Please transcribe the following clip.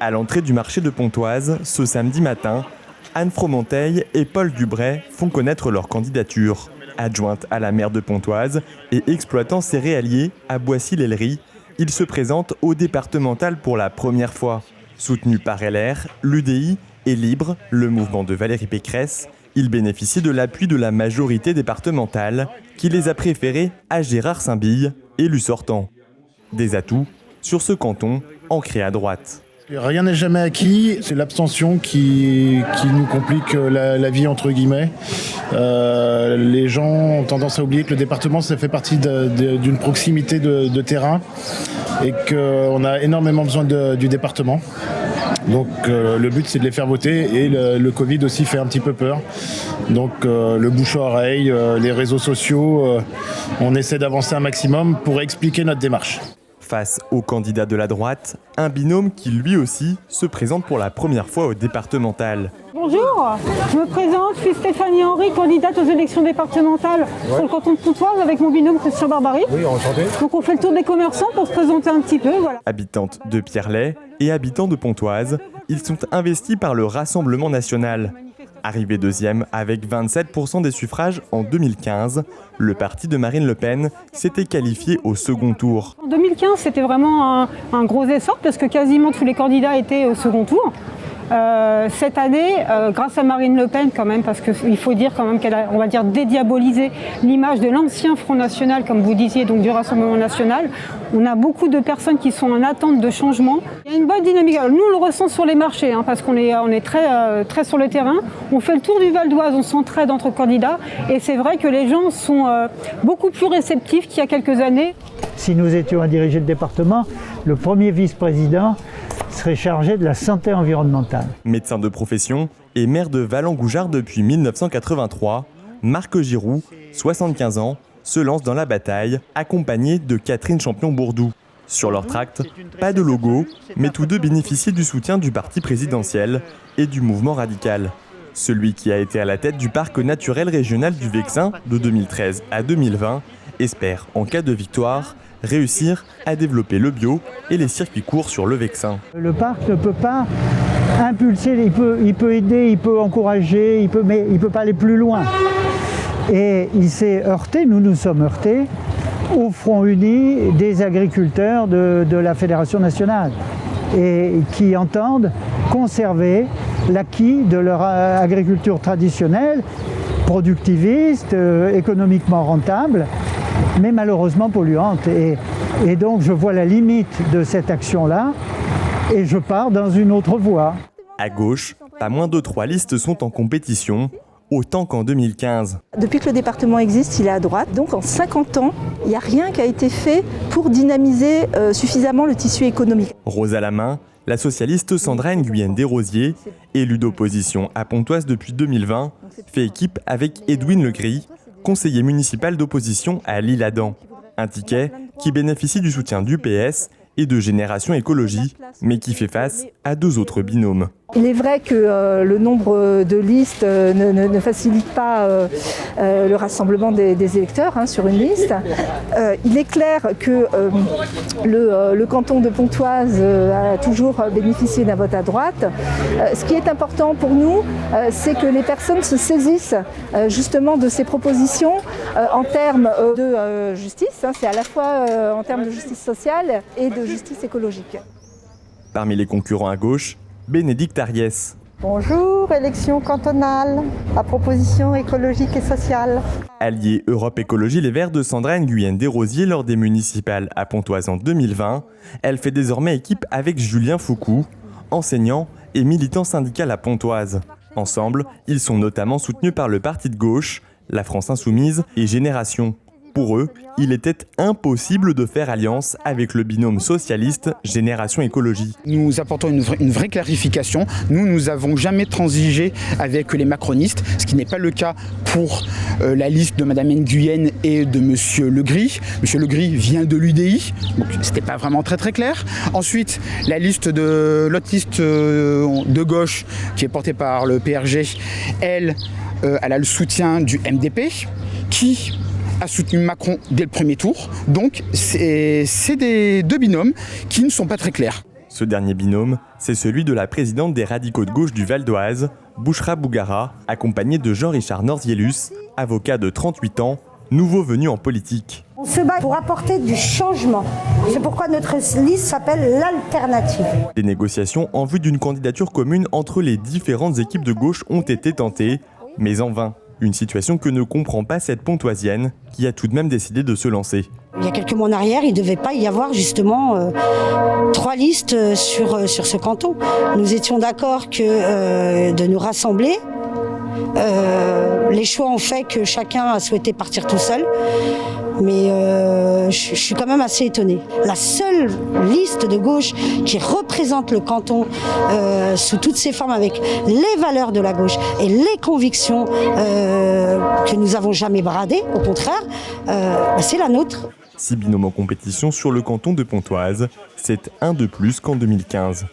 À l'entrée du marché de Pontoise, ce samedi matin, Anne Fromenteil et Paul Dubray font connaître leur candidature. Adjointe à la maire de Pontoise et exploitant céréaliers à Boissy-l'Aillerie, ils se présentent au départemental pour la première fois. Soutenus par LR, l'UDI et Libre, le mouvement de Valérie Pécresse, ils bénéficient de l'appui de la majorité départementale qui les a préférés à Gérard Saint-Bille, élu sortant. Des atouts sur ce canton ancré à droite. Rien n'est jamais acquis, c'est l'abstention qui nous complique la vie entre guillemets. Les gens ont tendance à oublier que le département ça fait partie d'une proximité de terrain et qu'on a énormément besoin du département. Donc le but c'est de les faire voter et le Covid aussi fait un petit peu peur. Donc le bouche à oreille, les réseaux sociaux, on essaie d'avancer un maximum pour expliquer notre démarche. Face au candidat de la droite, un binôme qui lui aussi se présente pour la première fois au départemental. Bonjour, je me présente, je suis Stéphanie Henry, candidate aux élections départementales sur le canton de Pontoise avec mon binôme Christian Barbary. Oui, enchanté. Donc on fait le tour des commerçants pour se présenter un petit peu. Voilà. Habitante de Pierrelet et habitants de Pontoise, ils sont investis par le Rassemblement national. Arrivé deuxième avec 27% des suffrages en 2015, le parti de Marine Le Pen s'était qualifié au second tour. En 2015, c'était vraiment un gros essor parce que quasiment tous les candidats étaient au second tour. Cette année, grâce à Marine Le Pen quand même, parce qu'il faut dire quand même qu'elle a, on va dire, dédiabolisé l'image de l'ancien Front National, comme vous disiez, donc du Rassemblement National. On a beaucoup de personnes qui sont en attente de changement. Il y a une bonne dynamique. Alors, nous, on le ressent sur les marchés, parce qu'on est très sur le terrain. On fait le tour du Val d'Oise, on s'entraide entre candidats. Et c'est vrai que les gens sont beaucoup plus réceptifs qu'il y a quelques années. Si nous étions à diriger le département, le premier vice-président serait chargé de la santé environnementale. Médecin de profession et maire de Valangougeard depuis 1983, Marc Giroux, 75 ans, se lance dans la bataille, accompagné de Catherine Champion-Bourdou. Sur leur tract, pas de logo, mais tous deux bénéficient du soutien du parti présidentiel et du mouvement radical. Celui qui a été à la tête du parc naturel régional du Vexin de 2013 à 2020 espère, en cas de victoire, réussir à développer le bio et les circuits courts sur le Vexin. Le parc ne peut pas impulser, il peut aider, il peut encourager, mais il ne peut pas aller plus loin. Et il s'est heurté, nous nous sommes heurtés, au front uni des agriculteurs de la Fédération nationale et qui entendent conserver l'acquis de leur agriculture traditionnelle, productiviste, économiquement rentable, mais malheureusement polluante. Et donc je vois la limite de cette action-là et je pars dans une autre voie. À gauche, pas moins de 3 listes sont en compétition, autant qu'en 2015. Depuis que le département existe, il est à droite. Donc en 50 ans, il n'y a rien qui a été fait pour dynamiser suffisamment le tissu économique. Rose à la main, la socialiste Sandra Nguyen Desrosiers, élue d'opposition à Pontoise depuis 2020, fait équipe avec Edwin Legris, conseiller municipal d'opposition à l'Isle-Adam. Un ticket qui bénéficie du soutien du PS et de Génération Écologie, mais qui fait face à 2 autres binômes. Il est vrai que le nombre de listes ne facilite pas le rassemblement des électeurs sur une liste. Il est clair que le canton de Pontoise a toujours bénéficié d'un vote à droite. Ce qui est important pour nous, c'est que les personnes se saisissent justement de ces propositions en termes de justice. C'est à la fois en termes de justice sociale et de justice écologique. Parmi les concurrents à gauche, Bénédicte Ariès. Bonjour, élection cantonale, à proposition écologique et sociale. Alliée Europe Écologie Les Verts de Sandra Nguyen Desrosiers lors des municipales à Pontoise en 2020, elle fait désormais équipe avec Julien Foucault, enseignant et militant syndical à Pontoise. Ensemble, ils sont notamment soutenus par le parti de gauche, la France Insoumise et Génération. Pour eux, il était impossible de faire alliance avec le binôme socialiste Génération Écologie. Nous apportons une vraie clarification. Nous n'avons jamais transigé avec les macronistes, ce qui n'est pas le cas pour la liste de Mme Nguyen et de M. Legris. M. Legris vient de l'UDI, donc c'était pas vraiment très clair. Ensuite, l'autre liste de gauche qui est portée par le PRG, elle a le soutien du MDP, qui a soutenu Macron dès le premier tour. Donc c'est des 2 binômes qui ne sont pas très clairs. Ce dernier binôme, c'est celui de la présidente des radicaux de gauche du Val d'Oise, Bouchra Bougara, accompagnée de Jean-Richard Norzielus, avocat de 38 ans, nouveau venu en politique. On se bat pour apporter du changement. C'est pourquoi notre liste s'appelle l'Alternative. Des négociations en vue d'une candidature commune entre les différentes équipes de gauche ont été tentées, mais en vain. Une situation que ne comprend pas cette pontoisienne, qui a tout de même décidé de se lancer. Il y a quelques mois en arrière, il ne devait pas y avoir justement 3 listes sur ce canton. Nous étions d'accord de nous rassembler. Les choix ont fait que chacun a souhaité partir tout seul. Mais je suis quand même assez étonnée. La seule liste de gauche qui représente le canton sous toutes ses formes, avec les valeurs de la gauche et les convictions que nous n'avons jamais bradées, au contraire, c'est la nôtre. 6 binômes en compétition sur le canton de Pontoise, c'est un de plus qu'en 2015.